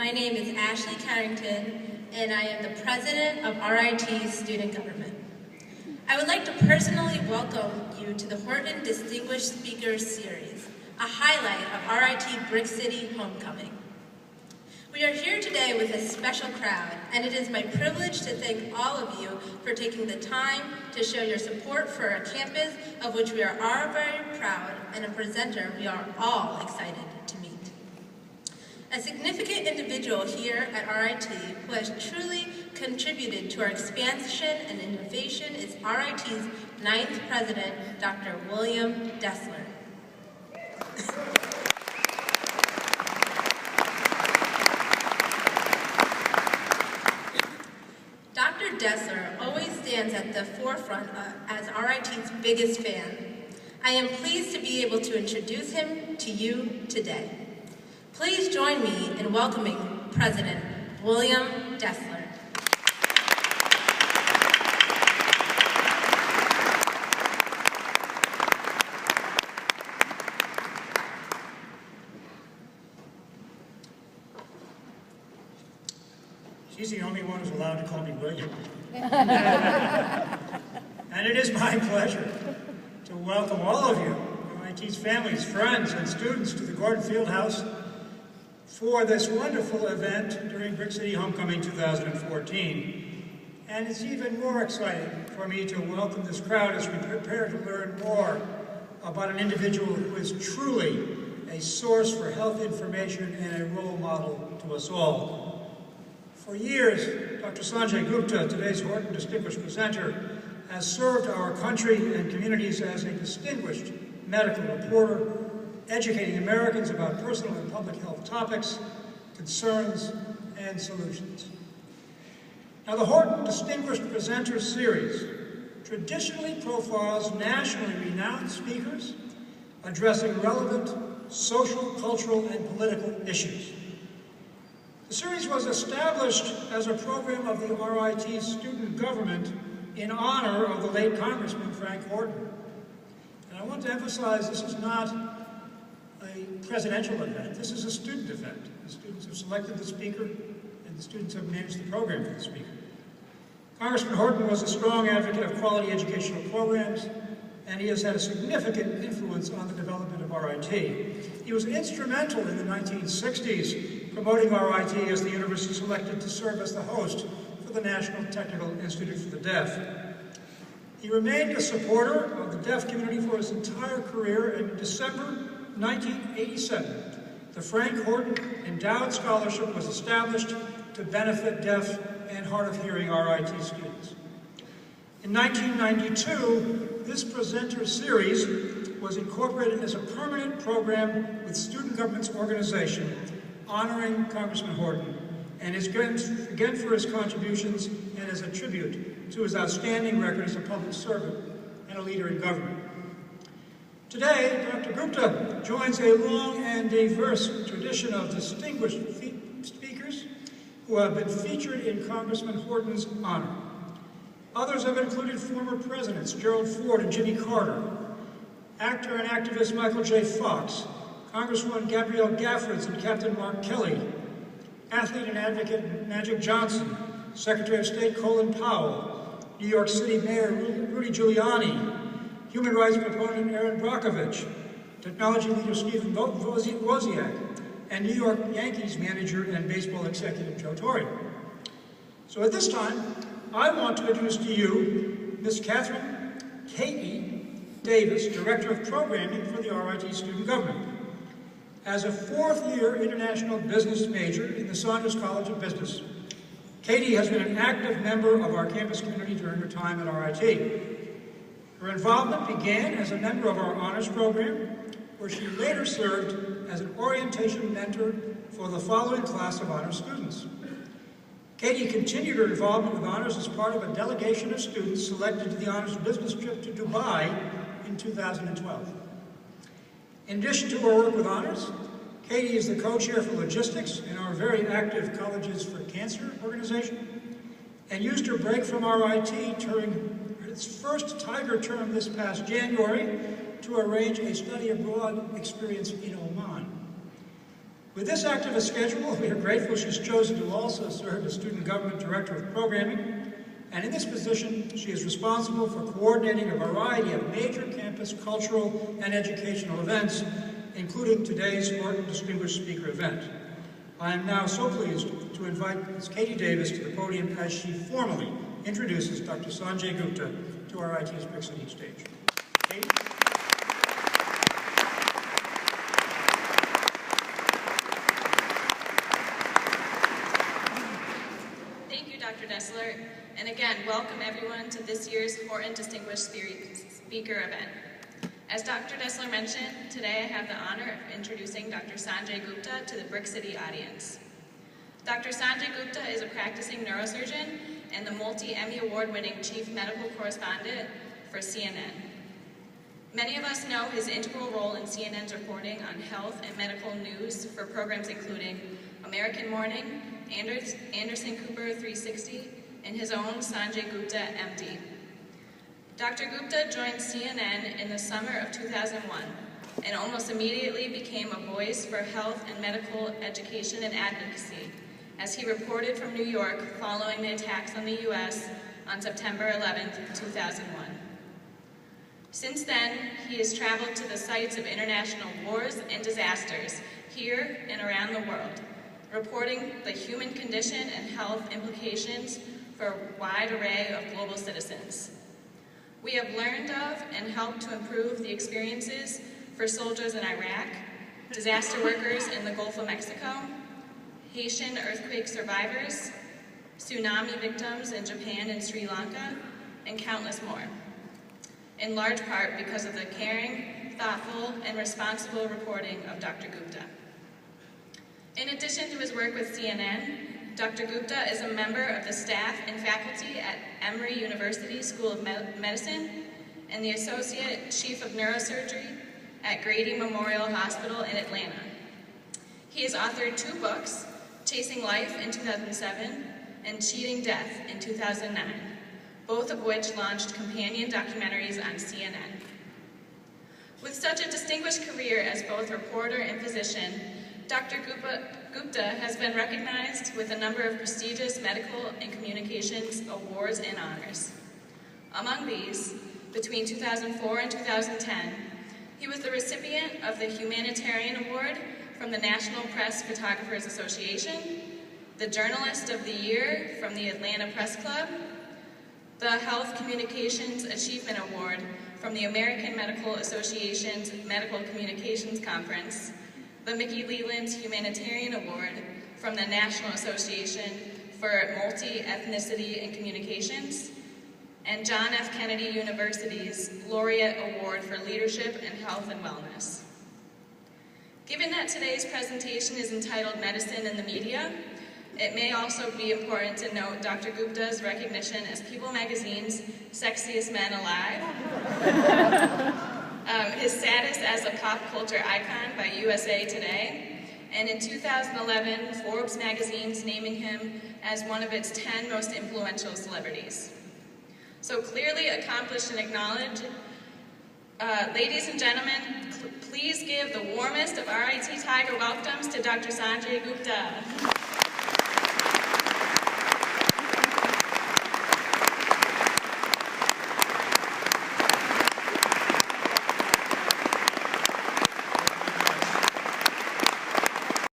My name is Ashley Carrington, and I am the president of RIT Student Government. I would like to personally welcome you to the Horton Distinguished Speakers Series, a highlight of RIT Brick City Homecoming. We are here today with a special crowd, and it is my privilege to thank all of you for taking the time to show your support for a campus of which we are all very proud and a presenter we are all excited to meet. A significant individual here at RIT who has truly contributed to our expansion and innovation is RIT's 9th president, Dr. William Dessler. Dr. Dessler always stands at the forefront as RIT's biggest fan. I am pleased to be able to introduce him to you today. Please join me in welcoming President William Dessler. She's the only one who's allowed to call me William. And it is my pleasure to welcome all of you, RIT's families, friends, and students to the Gordon Fieldhouse for this wonderful event during Brick City Homecoming 2014. And it's even more exciting for me to welcome this crowd as we prepare to learn more about an individual who is truly a source for health information and a role model to us all. For years, Dr. Sanjay Gupta, today's Horton Distinguished Presenter, has served our country and communities as a distinguished medical reporter, educating Americans about personal and public health topics, concerns, and solutions. Now, the Horton Distinguished Presenter Series traditionally profiles nationally renowned speakers addressing relevant social, cultural, and political issues. The series was established as a program of the RIT student government in honor of the late Congressman Frank Horton. And I want to emphasize this is not a presidential event, this is a student event. The students have selected the speaker, and the students have managed the program for the speaker. Congressman Horton was a strong advocate of quality educational programs, and he has had a significant influence on the development of RIT. He was instrumental in the 1960s, promoting RIT as the university selected to serve as the host for the National Technical Institute for the Deaf. He remained a supporter of the deaf community for his entire career, and in December 1987, the Frank Horton Endowed Scholarship was established to benefit deaf and hard of hearing RIT students. In 1992, this presenter series was incorporated as a permanent program with Student Government's organization honoring Congressman Horton, and is again for his contributions and as a tribute to his outstanding record as a public servant and a leader in government. Today, Dr. Gupta joins a long and diverse tradition of distinguished speakers who have been featured in Congressman Horton's honor. Others have included former presidents Gerald Ford and Jimmy Carter, actor and activist Michael J. Fox, Congresswoman Gabrielle Gaffords and Captain Mark Kelly, athlete and advocate Magic Johnson, Secretary of State Colin Powell, New York City Mayor Rudy Giuliani, human rights proponent Erin Brockovich, technology leader Stephen Wozniak, and New York Yankees manager and baseball executive Joe Torre. So at this time, I want to introduce to you Ms. Catherine Katie Davis, Director of Programming for the RIT Student Government. As a fourth-year international business major in the Saunders College of Business, Katie has been an active member of our campus community during her time at RIT. Her involvement began as a member of our honors program, where she later served as an orientation mentor for the following class of honors students. Katie continued her involvement with honors as part of a delegation of students selected to the honors business trip to Dubai in 2012. In addition to her work with honors, Katie is the co-chair for logistics in our very active Colleges for Cancer organization, and used her break from RIT during its first Tiger term this past January to arrange a study abroad experience in Oman. With this active a schedule, we are grateful she's chosen to also serve as Student Government Director of Programming, and in this position, she is responsible for coordinating a variety of major campus cultural and educational events, including today's Horton Distinguished Speaker event. I am now so pleased to invite Ms. Katie Davis to the podium as she formally introduces Dr. Sanjay Gupta to our IT's Brick City stage. Katie? Thank you, Dr. Dessler, and again, welcome everyone to this year's Horton Distinguished Speaker event. As Dr. Dessler mentioned, today I have the honor of introducing Dr. Sanjay Gupta to the Brick City audience. Dr. Sanjay Gupta is a practicing neurosurgeon and the multi-Emmy Award-winning Chief Medical Correspondent for CNN. Many of us know his integral role in CNN's reporting on health and medical news for programs including American Morning, Anderson Cooper 360, and his own Sanjay Gupta, MD. Dr. Gupta joined CNN in the summer of 2001 and almost immediately became a voice for health and medical education and advocacy as he reported from New York following the attacks on the U.S. on September 11, 2001. Since then, he has traveled to the sites of international wars and disasters here and around the world, reporting the human condition and health implications for a wide array of global citizens. We have learned of and helped to improve the experiences for soldiers in Iraq, disaster workers in the Gulf of Mexico, Haitian earthquake survivors, tsunami victims in Japan and Sri Lanka, and countless more, in large part because of the caring, thoughtful, and responsible reporting of Dr. Gupta. In addition to his work with CNN, Dr. Gupta is a member of the staff and faculty at Emory University School of Medicine and the Associate Chief of Neurosurgery at Grady Memorial Hospital in Atlanta. He has authored 2 books, Chasing Life in 2007 and Cheating Death in 2009, both of which launched companion documentaries on CNN. With such a distinguished career as both reporter and physician, Dr. Gupta has been recognized with a number of prestigious medical and communications awards and honors. Among these, between 2004 and 2010, he was the recipient of the Humanitarian Award from the National Press Photographers Association, the Journalist of the Year from the Atlanta Press Club, the Health Communications Achievement Award from the American Medical Association's Medical Communications Conference, the Mickey Leland Humanitarian Award from the National Association for Multi-Ethnicity and Communications, and John F. Kennedy University's Laureate Award for Leadership in Health and Wellness. Given that today's presentation is entitled Medicine in the Media, it may also be important to note Dr. Gupta's recognition as People Magazine's Sexiest Men Alive, his status as a pop culture icon by USA Today, and in 2011, Forbes magazine's naming him as one of its 10 most influential celebrities. So clearly accomplished and acknowledged. Ladies and gentlemen, please give the warmest of RIT Tiger welcomes to Dr. Sanjay Gupta.